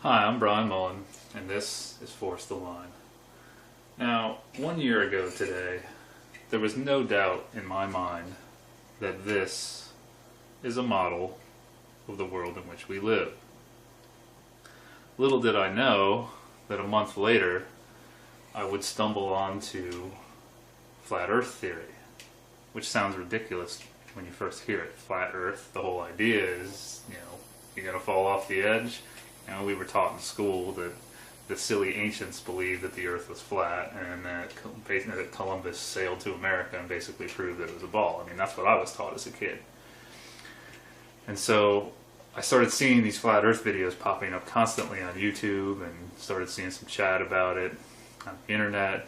Hi, I'm Brain Mullin, and this is Force the Line. Now, 1 year ago today, there was no doubt in my mind that this is a model of the world in which we live. Little did I know that a month later, I would stumble onto flat Earth theory, which sounds ridiculous when you first hear it. Flat Earth, the whole idea is, you're going to fall off the edge. We were taught in school that the silly ancients believed that the Earth was flat, and that Columbus sailed to America and basically proved that it was a ball. I mean, that's what I was taught as a kid. And so I started seeing these flat Earth videos popping up constantly on YouTube, and started seeing some chat about it on the internet.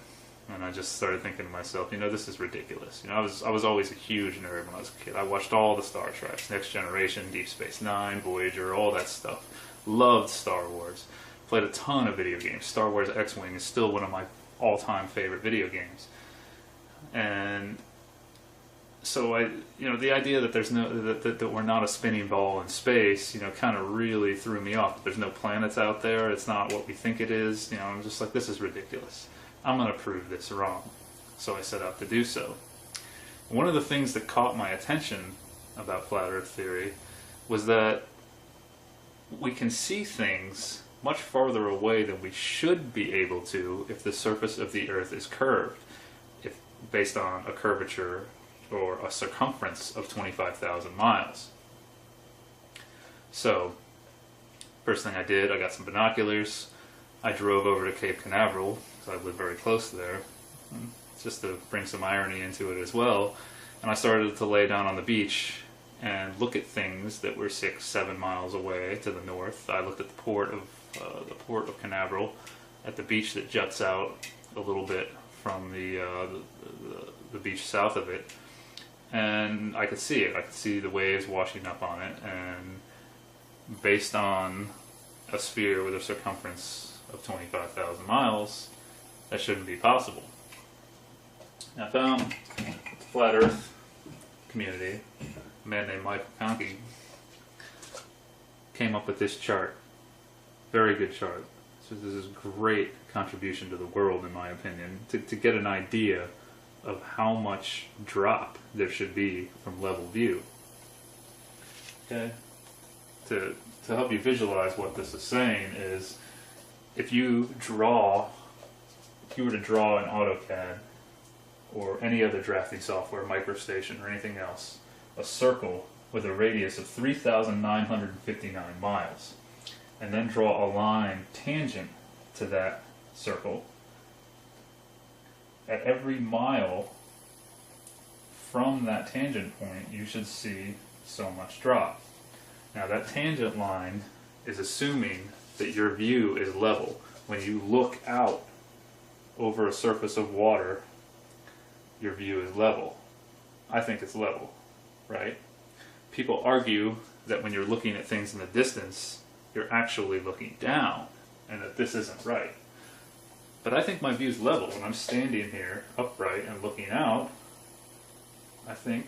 And I just started thinking to myself, this is ridiculous. I was always a huge nerd when I was a kid. I watched all the Star Treks, Next Generation, Deep Space Nine, Voyager, all that stuff. Loved Star Wars. Played a ton of video games. Star Wars X-Wing is still one of my all-time favorite video games. And so the idea that there's that we're not a spinning ball in space, kind of really threw me off. There's no planets out there. It's not what we think it is. I'm just like, this is ridiculous. I'm going to prove this wrong. So I set out to do so. One of the things that caught my attention about flat Earth theory was that we can see things much farther away than we should be able to if the surface of the Earth is curved, based on a curvature or a circumference of 25,000 miles. So, first thing I did, I got some binoculars. I drove over to Cape Canaveral, because I live very close there, just to bring some irony into it as well. And I started to lay down on the beach and look at things that were 6-7 miles away to the north. I looked at the port of Canaveral, at the beach that juts out a little bit from the beach south of it, and I could see it. I could see the waves washing up on it, and based on a sphere with a circumference of 25,000 miles, that shouldn't be possible. I found the Flat Earth community. A man named Thanky came up with this chart. Very good chart. So this is a great contribution to the world, in my opinion, to get an idea of how much drop there should be from level view. Okay? To help you visualize what this is saying is, if you were to draw in AutoCAD or any other drafting software, MicroStation or anything else, a circle with a radius of 3,959 miles, and then draw a line tangent to that circle, at every mile from that tangent point you should see so much drop. Now that tangent line is assuming that your view is level. When you look out over a surface of water, your view is level. I think it's level, right? People argue that when you're looking at things in the distance, you're actually looking down, and that this isn't right. But I think my view is level. When I'm standing here upright and looking out, I think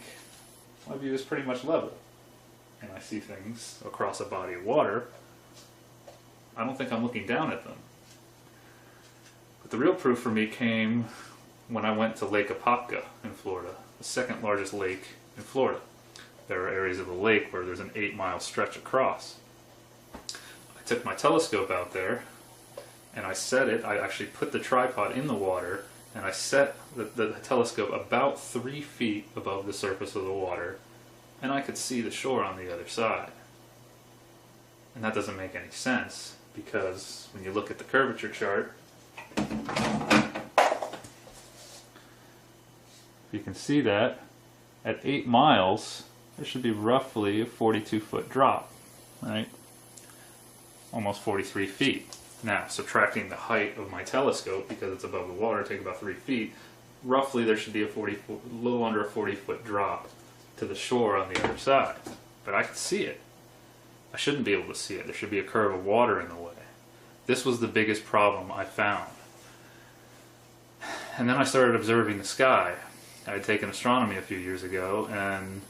my view is pretty much level. And I see things across a body of water. I don't think I'm looking down at them. But the real proof for me came when I went to Lake Apopka in Florida, the second largest lake in Florida. There are areas of the lake where there's an 8-mile stretch across. I took my telescope out there, and I set it. I actually put the tripod in the water, and I set the telescope about 3 feet above the surface of the water, and I could see the shore on the other side. And that doesn't make any sense, because when you look at the curvature chart, you can see that at 8 miles, there should be roughly a 42-foot drop, right? Almost 43 feet. Now, subtracting the height of my telescope, because it's above the water, take about 3 feet, roughly there should be a little under a 40-foot drop to the shore on the other side. But I could see it. I shouldn't be able to see it. There should be a curve of water in the way. This was the biggest problem I found. And then I started observing the sky. I had taken astronomy a few years ago, and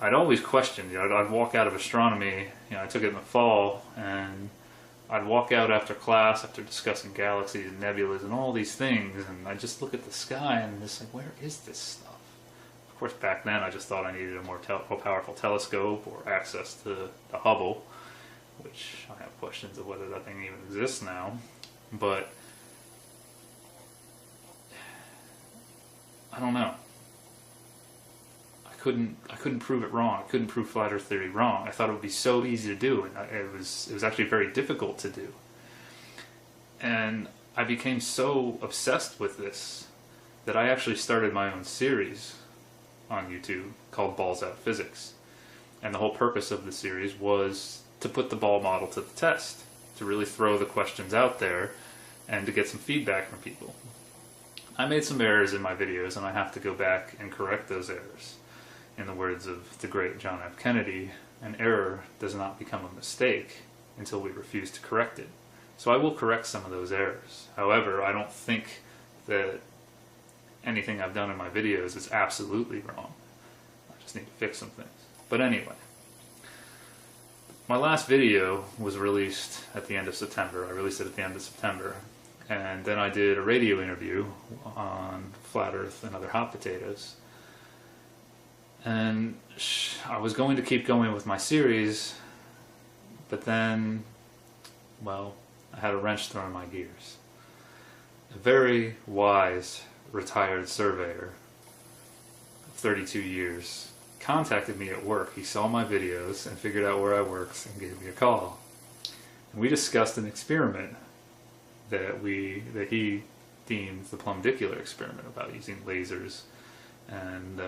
I'd always questioned, I'd walk out of astronomy, I took it in the fall, and I'd walk out after class, after discussing galaxies and nebulas and all these things, and I'd just look at the sky and just like, where is this stuff? Of course, back then I just thought I needed a more powerful telescope or access to the Hubble, which I have questions of whether that thing even exists now. But I don't know. I couldn't prove it wrong. I couldn't prove flat Earth theory wrong. I thought it would be so easy to do, and it was actually very difficult to do. And I became so obsessed with this that I actually started my own series on YouTube called Balls Out Physics. And the whole purpose of the series was to put the ball model to the test, to really throw the questions out there and to get some feedback from people. I made some errors in my videos, and I have to go back and correct those errors. In the words of the great John F. Kennedy, an error does not become a mistake until we refuse to correct it. So I will correct some of those errors. However, I don't think that anything I've done in my videos is absolutely wrong. I just need to fix some things. But anyway, my last video was released at the end of September. I released it at the end of September. And then I did a radio interview on flat Earth and other hot potatoes. And I was going to keep going with my series, but then, well, I had a wrench thrown in my gears. A very wise retired surveyor of 32 years contacted me at work. He saw my videos and figured out where I worked and gave me a call. And we discussed an experiment that he deemed the plumdicular experiment, about using lasers, and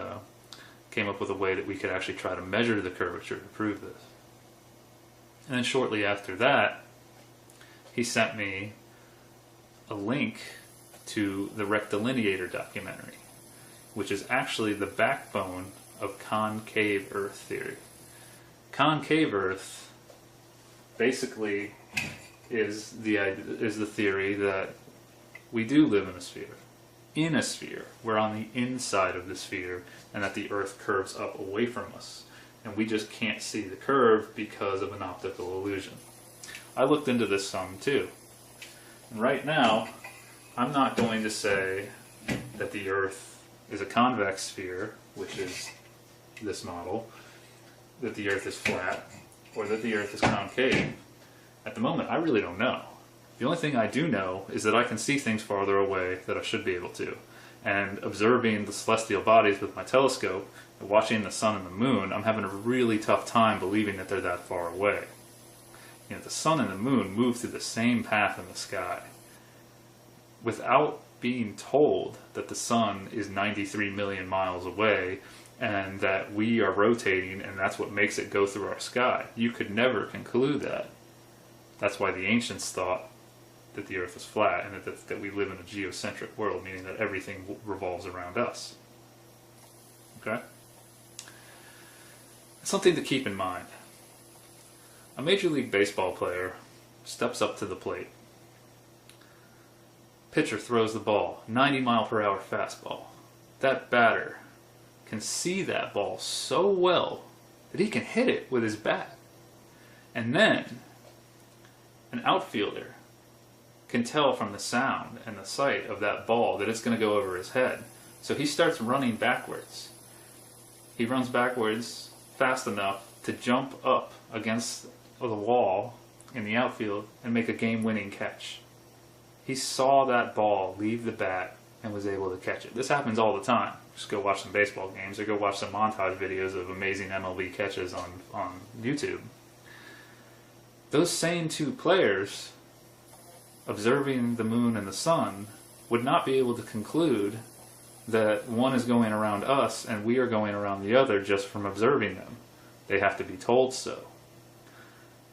came up with a way that we could actually try to measure the curvature to prove this. And then shortly after that, he sent me a link to the rectilineator documentary, which is actually the backbone of concave Earth theory. Concave Earth basically is the theory that we do live in a sphere. In a sphere. We're on the inside of the sphere, and that the Earth curves up away from us. And we just can't see the curve because of an optical illusion. I looked into this some too. And right now, I'm not going to say that the Earth is a convex sphere, which is this model, that the Earth is flat, or that the Earth is concave. At the moment, I really don't know. The only thing I do know is that I can see things farther away that I should be able to. And observing the celestial bodies with my telescope and watching the sun and the moon, I'm having a really tough time believing that they're that far away. You know, the sun and the moon move through the same path in the sky. Without being told that the sun is 93 million miles away and that we are rotating and that's what makes it go through our sky, you could never conclude that. That's why the ancients thought that the Earth is flat and that we live in a geocentric world, meaning that everything revolves around us. Okay? Something to keep in mind. A Major League Baseball player steps up to the plate. Pitcher throws the ball, 90-mile-per-hour fastball. That batter can see that ball so well that he can hit it with his bat. And then an outfielder can tell from the sound and the sight of that ball that it's going to go over his head. So he starts running backwards. He runs backwards fast enough to jump up against the wall in the outfield and make a game-winning catch. He saw that ball leave the bat and was able to catch it. This happens all the time. Just go watch some baseball games or go watch some montage videos of amazing MLB catches on YouTube. Those same two players, observing the moon and the sun, would not be able to conclude that one is going around us and we are going around the other just from observing them. They have to be told so.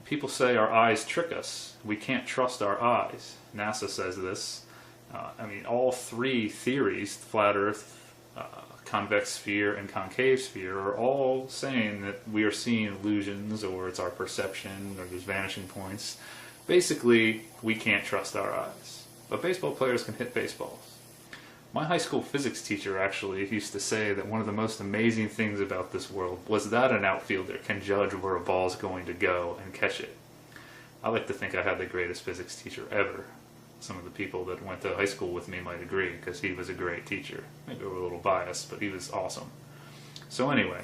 People say our eyes trick us. We can't trust our eyes. NASA says this. All three theories, flat Earth, convex sphere, and concave sphere, are all saying that we are seeing illusions, or it's our perception, or there's vanishing points. Basically, we can't trust our eyes. But baseball players can hit baseballs. My high school physics teacher actually used to say that one of the most amazing things about this world was that an outfielder can judge where a ball is going to go and catch it. I like to think I had the greatest physics teacher ever. Some of the people that went to high school with me might agree, because he was a great teacher. Maybe we're a little biased, but he was awesome. So anyway,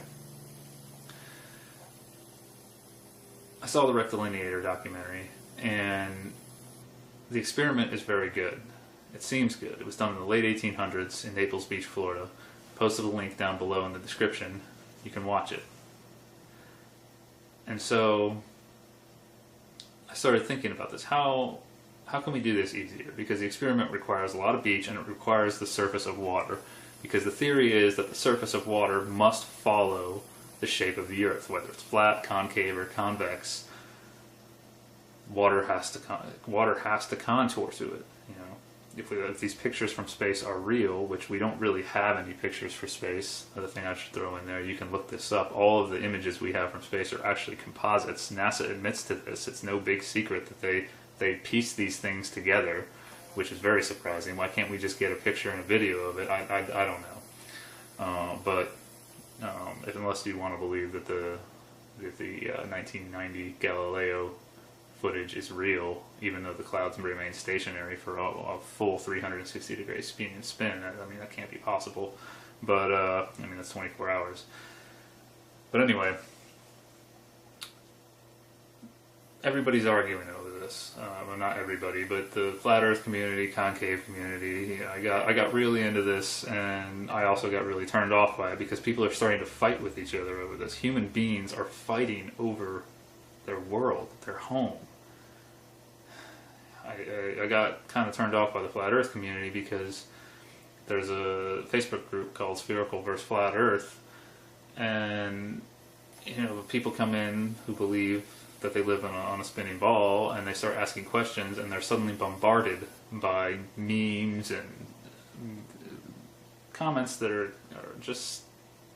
I saw the rectilineator documentary, and the experiment is very good. It seems good. It was done in the late 1800s in Naples Beach, Florida. Posted a link down below in the description. You can watch it. And so I started thinking about this. How can we do this easier? Because the experiment requires a lot of beach, and it requires the surface of water. Because the theory is that the surface of water must follow the shape of the Earth, whether it's flat, concave, or convex. Water has to contour to it. You know, if these pictures from space are real, which we don't really have any pictures for space. Another thing I should throw in there, you can look this up. All of the images we have from space are actually composites. NASA admits to this. It's no big secret that they piece these things together, which is very surprising. Why can't we just get a picture and a video of it? I don't know. Unless you want to believe that the 1990 Galileo footage is real, even though the clouds remain stationary for a full 360-degree spin. I mean, that can't be possible. But I mean, that's 24 hours. But anyway, everybody's arguing over this. Well, not everybody, but the flat Earth community, concave community. I got really into this, and I also got really turned off by it because people are starting to fight with each other over this. Human beings are fighting over their world, their home. I got kind of turned off by the flat Earth community because there's a Facebook group called Spherical vs. Flat Earth, and you know, people come in who believe that they live on a spinning ball, and they start asking questions, and they're suddenly bombarded by memes and comments that are just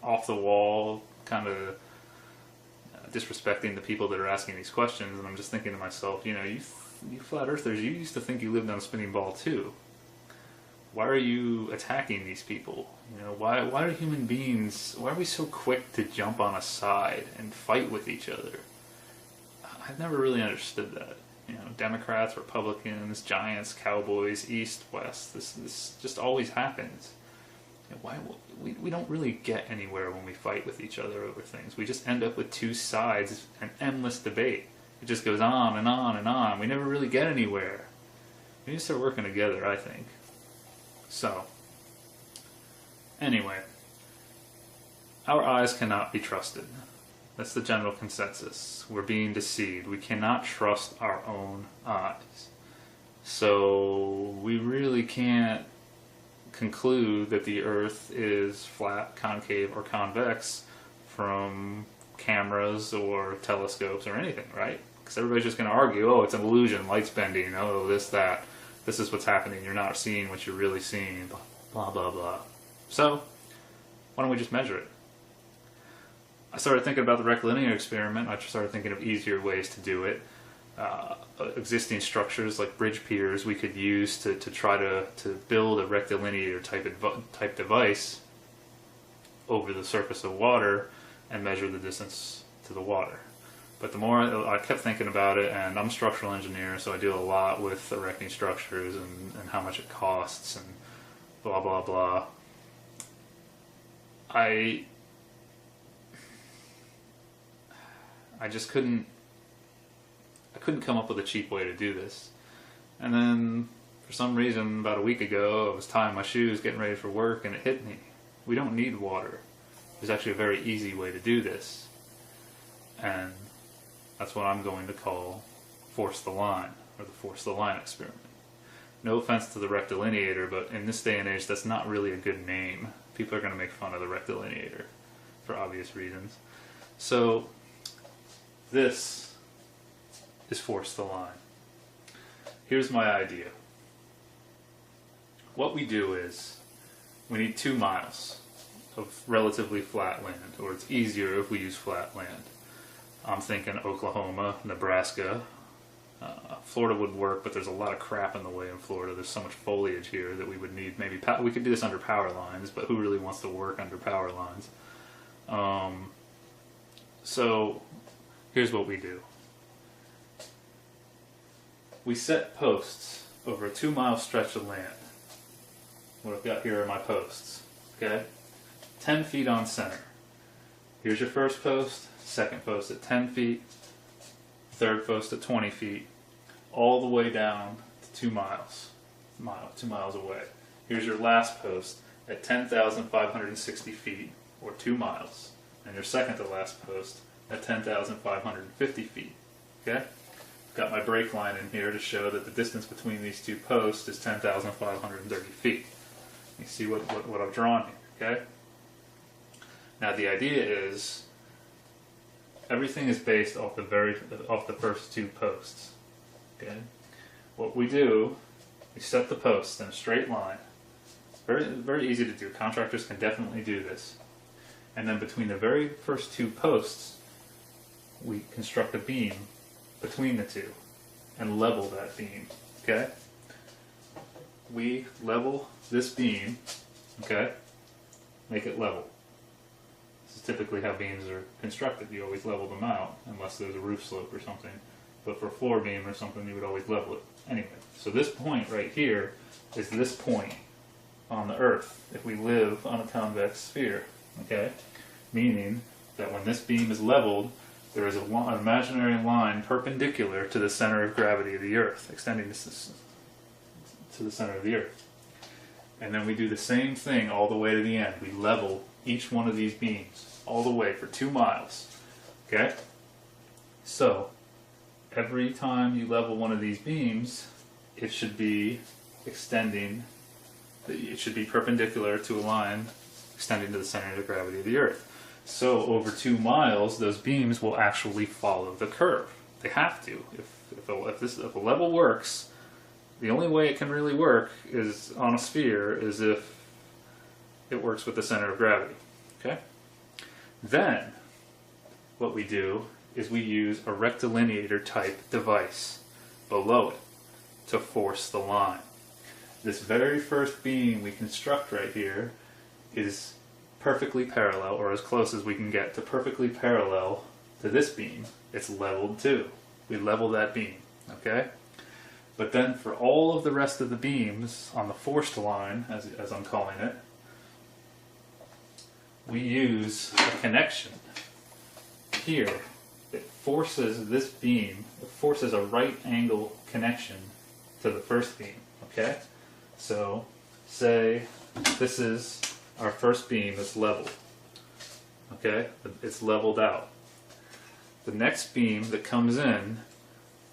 off the wall, kind of disrespecting the people that are asking these questions. And I'm just thinking to myself, you know, you flat earthers, you used to think you lived on a spinning ball too. Why are you attacking these people? You know, why are human beings, why are we so quick to jump on a side and fight with each other? I've never really understood that. You know, Democrats, Republicans, Giants, Cowboys, East, West, this just always happens. You know, why we don't really get anywhere when we fight with each other over things. We just end up with two sides, an endless debate. It just goes on and on and on. We never really get anywhere. We need to start working together, I think. So, anyway, our eyes cannot be trusted. That's the general consensus. We're being deceived. We cannot trust our own eyes. So, we really can't conclude that the Earth is flat, concave, or convex from cameras or telescopes or anything, right? Because everybody's just going to argue, oh, it's an illusion, light's bending, oh, this, that, this is what's happening, you're not seeing what you're really seeing, blah, blah, blah. So, why don't we just measure it? I started thinking about the rectilinear experiment. I started thinking of easier ways to do it. Existing structures like bridge piers we could use to try to build a rectilinear type device over the surface of water and measure the distance to the water. But the more I kept thinking about it, and I'm a structural engineer, so I deal a lot with erecting structures and how much it costs and blah blah blah. I just couldn't come up with a cheap way to do this. And then for some reason about a week ago I was tying my shoes getting ready for work, and it hit me. We don't need water. There's actually a very easy way to do this, and that's what I'm going to call force the line, or the force the line experiment. No offense to the rectilineator, but in this day and age that's not really a good name. People are going to make fun of the rectilineator for obvious reasons. So this is force the line. Here's my idea. What we do is we need 2 miles of relatively flat land, or it's easier if we use flat land. I'm thinking Oklahoma, Nebraska. Florida would work, but there's a lot of crap in the way in Florida. There's so much foliage here that we would need maybe we could do this under power lines, but who really wants to work under power lines? So here's what we do. we set posts over a 2-mile stretch of land. What I've got here are my posts. Okay? 10 feet on center. Here's your first post, second post at 10 feet, third post at 20 feet, all the way down to 2 miles. 2 miles away. Here's your last post at 10,560 feet, or 2 miles. And your second to last post at 10,550 feet. Okay? Got my break line in here to show that the distance between these two posts is 10,530 feet. You see what I've drawn here, okay? Now the idea is everything is based off the first two posts. Okay? What we do, we set the posts in a straight line. It's very easy to do. Contractors can definitely do this. And then between the very first two posts, we construct a beam between the two and level that beam. Okay? We level this beam, okay? Make it level. This is typically how beams are constructed. You always level them out, unless there's a roof slope or something. But for a floor beam or something, you would always level it. Anyway, so this point right here is this point on the Earth, if we live on a convex sphere, okay? Meaning that when this beam is leveled, there is an imaginary line perpendicular to the center of gravity of the Earth, extending to the center of the Earth. And then we do the same thing all the way to the end. We level each one of these beams all the way for 2 miles. Okay? So, every time you level one of these beams, it should be extending, it should be perpendicular to a line extending to the center of the gravity of the Earth. So over 2 miles, those beams will actually follow the curve. They have to. If a level works, the only way it can really work is on a sphere is if it works with the center of gravity. Okay? Then, what we do is we use a rectilineator type device below it to force the line. This very first beam we construct right here is perfectly parallel, or as close as we can get to perfectly parallel to this beam. It's leveled too. We level that beam, okay? But then for all of the rest of the beams on the forced line, as I'm calling it, we use a connection here. It forces this beam, it forces a right angle connection to the first beam, okay? So, say this is our first beam that's leveled, okay? It's leveled out. The next beam that comes in,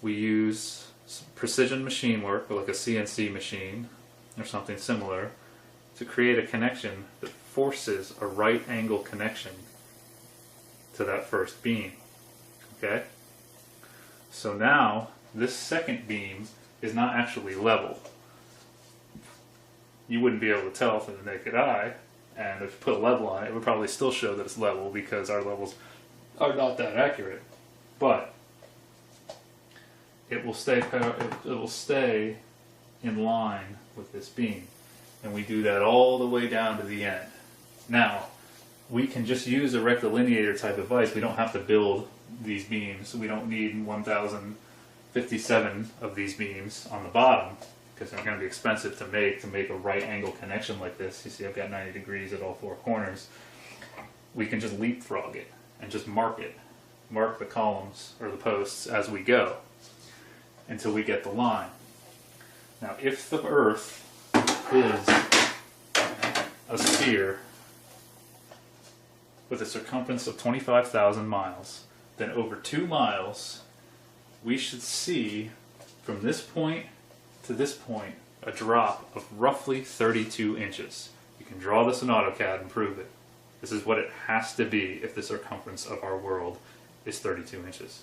we use some precision machine work, like a CNC machine or something similar, to create a connection that forces a right angle connection to that first beam, okay? So now, this second beam is not actually level. You wouldn't be able to tell from the naked eye, and if you put a level on it, it would probably still show that it's level because our levels are not that accurate. But it will stay in line with this beam, and we do that all the way down to the end. Now, we can just use a rectilineator type device. We don't have to build these beams. We don't need 1,057 of these beams on the bottom, because they're going to be expensive to make a right angle connection like this. You see I've got 90 degrees at all 4 corners. We can just leapfrog it and just mark the columns or the posts as we go until we get the line. Now if the Earth is a sphere with a circumference of 25,000 miles, then over 2 miles we should see from this point to this point a drop of roughly 32 inches. You can draw this in AutoCAD and prove it. This is what it has to be if the circumference of our world is 32 inches,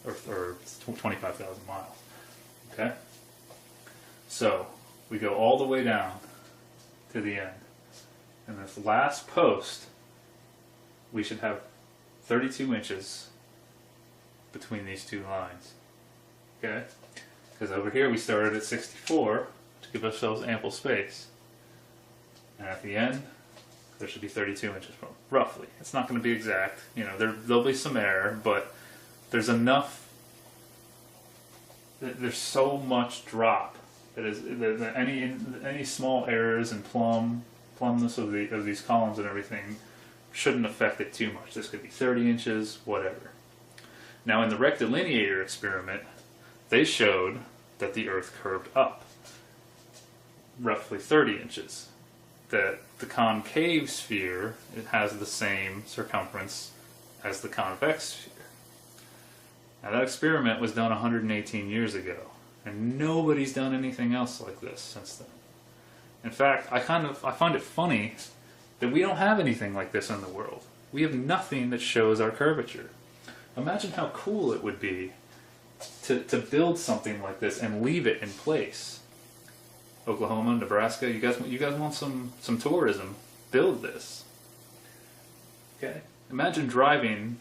or 25,000 miles. Okay? So, we go all the way down to the end. And this last post, we should have 32 inches between these two lines. Okay? Because over here we started at 64 to give ourselves ample space. And at the end, there should be 32 inches, roughly. It's not going to be exact. You know, there'll be some error, but there's enough there's so much drop that is that any small errors and plumbness of these columns and everything shouldn't affect it too much. This could be 30 inches, whatever. Now in the rectilineator experiment, they showed that the Earth curved up roughly 30 inches. That the concave sphere, it has the same circumference as the convex sphere. Now that experiment was done 118 years ago, and nobody's done anything else like this since then. In fact, I find it funny that we don't have anything like this in the world. We have nothing that shows our curvature. Imagine how cool it would be to build something like this and leave it in place. Oklahoma, Nebraska, you guys want some tourism? Build this. Okay? Imagine driving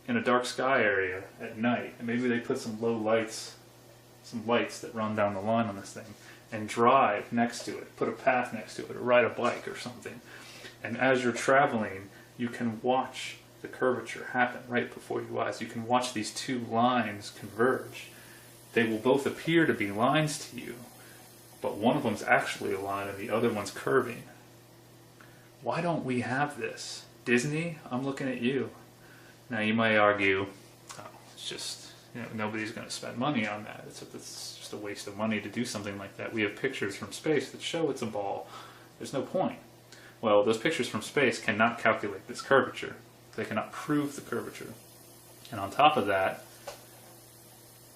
in a dark sky area at night, and maybe they put some low lights, some lights that run down the line on this thing, and drive next to it, put a path next to it, or ride a bike or something. And as you're traveling, you can watch the curvature happen right before your eyes. You can watch these two lines converge. They will both appear to be lines to you, but one of them's actually a line and the other one's curving. Why don't we have this? Disney, I'm looking at you. Now you might argue, oh, it's just, nobody's going to spend money on that. It's just a waste of money to do something like that. We have pictures from space that show it's a ball. There's no point. Well, those pictures from space cannot calculate this curvature. They cannot prove the curvature. And on top of that,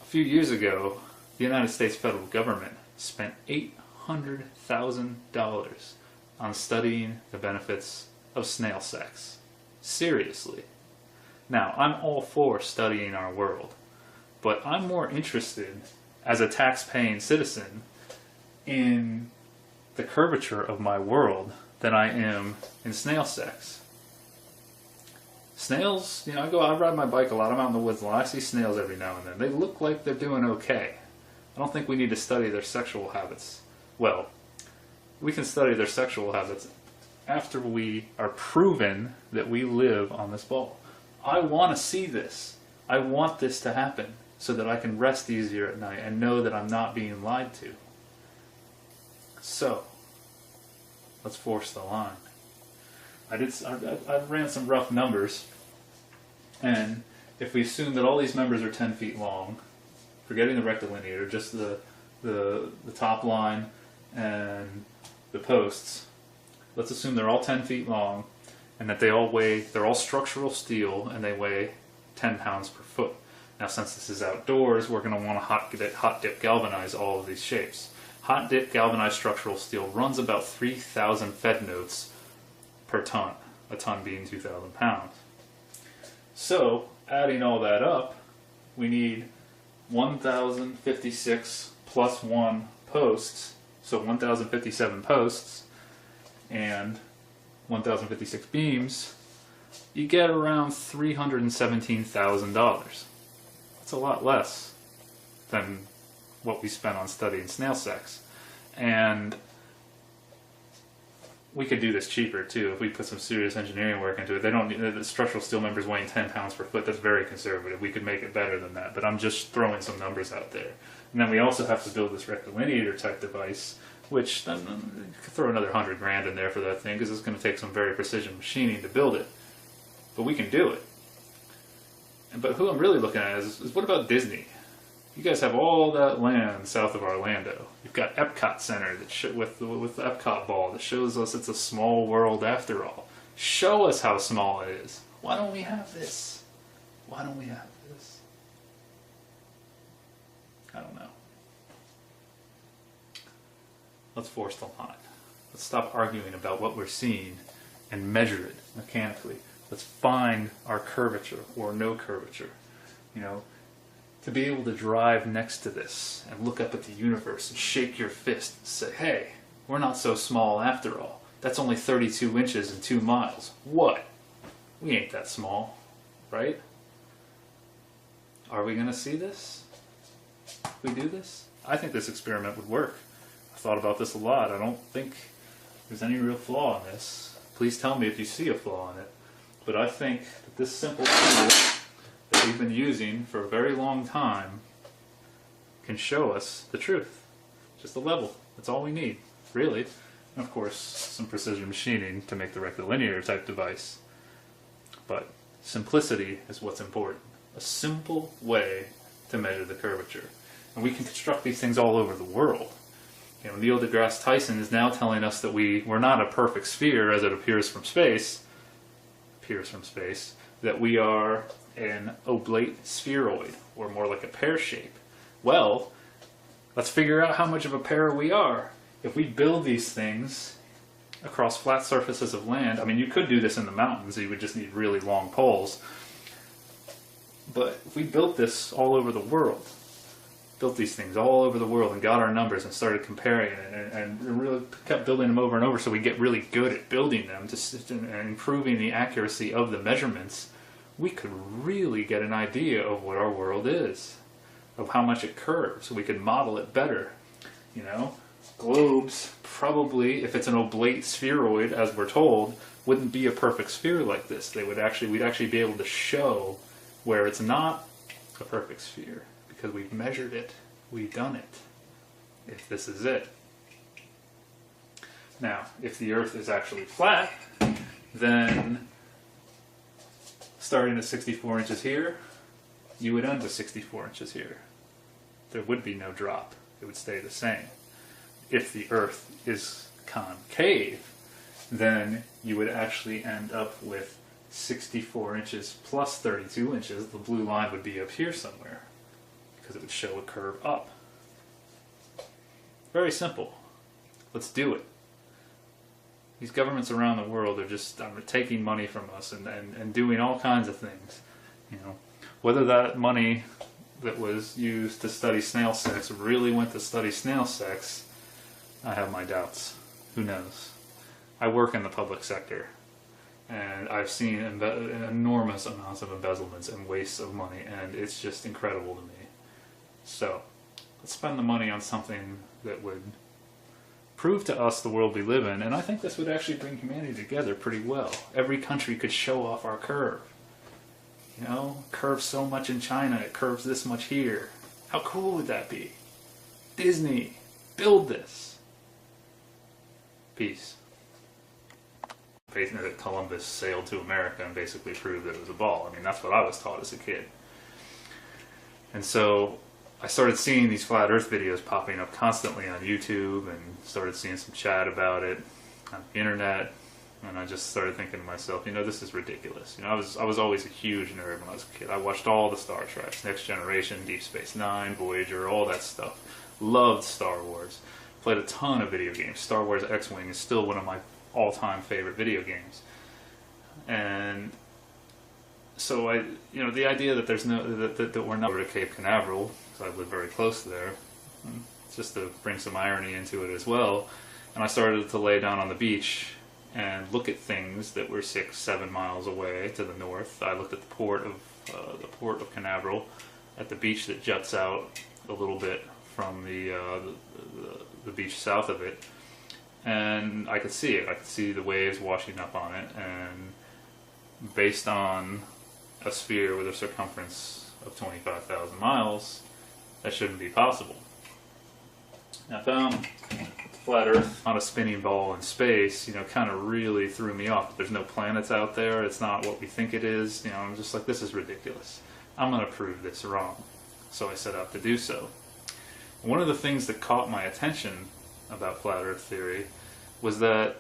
a few years ago, the United States federal government spent $800,000 on studying the benefits of snail sex. Seriously. Now, I'm all for studying our world, but I'm more interested, as a tax-paying citizen, in the curvature of my world than I am in snail sex. Snails, I ride my bike a lot. I'm out in the woods a lot. I see snails every now and then. They look like they're doing okay. I don't think we need to study their sexual habits. Well, we can study their sexual habits after we are proven that we live on this ball. I want to see this. I want this to happen so that I can rest easier at night and know that I'm not being lied to. So, let's force the line. I ran some rough numbers, and if we assume that all these members are 10 feet long, forgetting the rectilineator, just the top line and the posts, let's assume they're all 10 feet long and that they're all structural steel and they weigh 10 pounds per foot. Now since this is outdoors, we're going to want to hot dip galvanize all of these shapes. Hot dip galvanized structural steel runs about 3,000 Fed notes per ton, a ton being 2,000 pounds. So, adding all that up, we need 1,056 plus 1 posts, so 1,057 posts, and 1,056 beams. You get around $317,000. That's a lot less than what we spent on studying snail sex. And we could do this cheaper too if we put some serious engineering work into it. They don't need the structural steel members weighing 10 pounds per foot. That's very conservative. We could make it better than that, but I'm just throwing some numbers out there. And then we also have to build this rectilineator type device, which then you could throw another $100,000 in there for that thing because it's going to take some very precision machining to build it. But we can do it. But who I'm really looking at is what about Disney? You guys have all that land south of Orlando. You've got Epcot Center that with the Epcot ball that shows us it's a small world after all. Show us how small it is. Why don't we have this? Why don't we have this? I don't know. Let's force the line. Let's stop arguing about what we're seeing and measure it mechanically. Let's find our curvature or no curvature. To be able to drive next to this and look up at the universe and shake your fist and say, hey, we're not so small after all. That's only 32 inches and 2 miles. What? We ain't that small, right? Are we going to see this? If we do this? I think this experiment would work. I've thought about this a lot. I don't think there's any real flaw in this. Please tell me if you see a flaw in it. But I think that this simple tool that we've been using for a very long time can show us the truth. Just a level. That's all we need, really. And of course, some precision machining to make the rectilinear type device. But simplicity is what's important. A simple way to measure the curvature. And we can construct these things all over the world. You know, Neil deGrasse Tyson is now telling us that we're not a perfect sphere as it appears from space, that we are an oblate spheroid, or more like a pear shape. Well, let's figure out how much of a pear we are. If we build these things across flat surfaces of land, I mean, you could do this in the mountains, you would just need really long poles. But if we built this all over the world, built these things all over the world and got our numbers and started comparing and really kept building them over and over so we get really good at building them and improving the accuracy of the measurements, we could really get an idea of what our world is, of how much it curves, so we could model it better. You know, globes probably, if it's an oblate spheroid as we're told, wouldn't be a perfect sphere like this. We'd actually be able to show where it's not a perfect sphere, because we've measured it, we've done it, if this is it. Now, if the Earth is actually flat, then starting at 64 inches here, you would end with 64 inches here. There would be no drop, it would stay the same. If the Earth is concave, then you would actually end up with 64 inches plus 32 inches, the blue line would be up here somewhere, because it would show a curve up. Very simple. Let's do it. These governments around the world are just taking money from us and doing all kinds of things. You know, whether that money that was used to study snail sex really went to study snail sex, I have my doubts. Who knows? I work in the public sector, and I've seen enormous amounts of embezzlements and wastes of money, and it's just incredible to me. So, let's spend the money on something that would prove to us the world we live in, and I think this would actually bring humanity together pretty well. Every country could show off our curve. You know, curves so much in China, it curves this much here. How cool would that be? Disney, build this. Peace. That Columbus sailed to America and basically proved that it was a ball. I mean, that's what I was taught as a kid. And so I started seeing these flat earth videos popping up constantly on YouTube, and started seeing some chat about it on the internet, and I just started thinking to myself, you know, this is ridiculous. You know, I was always a huge nerd when I was a kid. I watched all the Star Treks, Next Generation, Deep Space Nine, Voyager, all that stuff. Loved Star Wars. Played a ton of video games. Star Wars X-Wing is still one of my all-time favorite video games. And so you know, the idea that there's that we're not over to Cape Canaveral, because I live very close there, just to bring some irony into it as well. And I started to lay down on the beach and look at things that were 6-7 miles away to the north. I looked at the port of Canaveral, at the beach that juts out a little bit from the beach south of it, and I could see it. I could see the waves washing up on it, and based on a sphere with a circumference of 25,000 miles, that shouldn't be possible. Now, I found flat Earth on a spinning ball in space, you know, kind of really threw me off. There's no planets out there. It's not what we think it is. You know, I'm just like, this is ridiculous. I'm going to prove this wrong. So I set out to do so. One of the things that caught my attention about flat Earth theory was that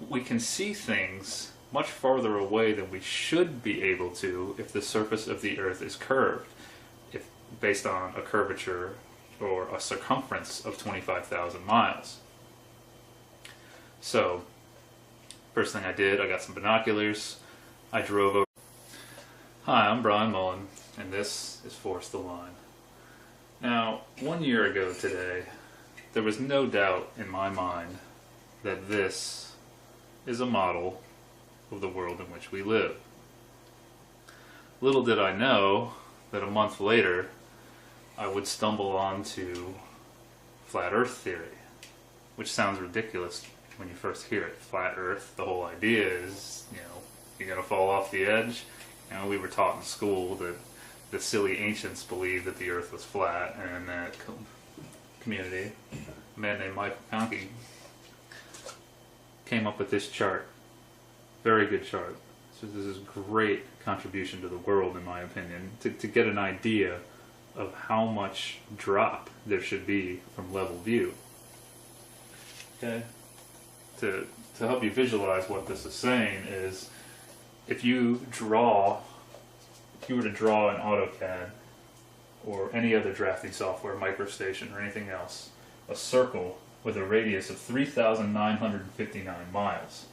we can see things much farther away than we should be able to if the surface of the Earth is curved, if based on a curvature or a circumference of 25,000 miles. So, first thing I did, I got some binoculars, I drove over. Hi, I'm Brain Mullin, and this is Force the Line. Now, 1 year ago today, there was no doubt in my mind that this is a model of the world in which we live. Little did I know that a month later I would stumble onto flat Earth theory, which sounds ridiculous when you first hear it. Flat Earth, the whole idea is, you know, you're going to fall off the edge. You know, we were taught in school that the silly ancients believed that the Earth was flat, and that community, a man named Thanky, came up with this chart. Very good chart. So this is a great contribution to the world, in my opinion, to get an idea of how much drop there should be from level view. Okay? To help you visualize what this is saying is, if you were to draw in AutoCAD or any other drafting software, MicroStation or anything else, a circle with a radius of 3,959 miles.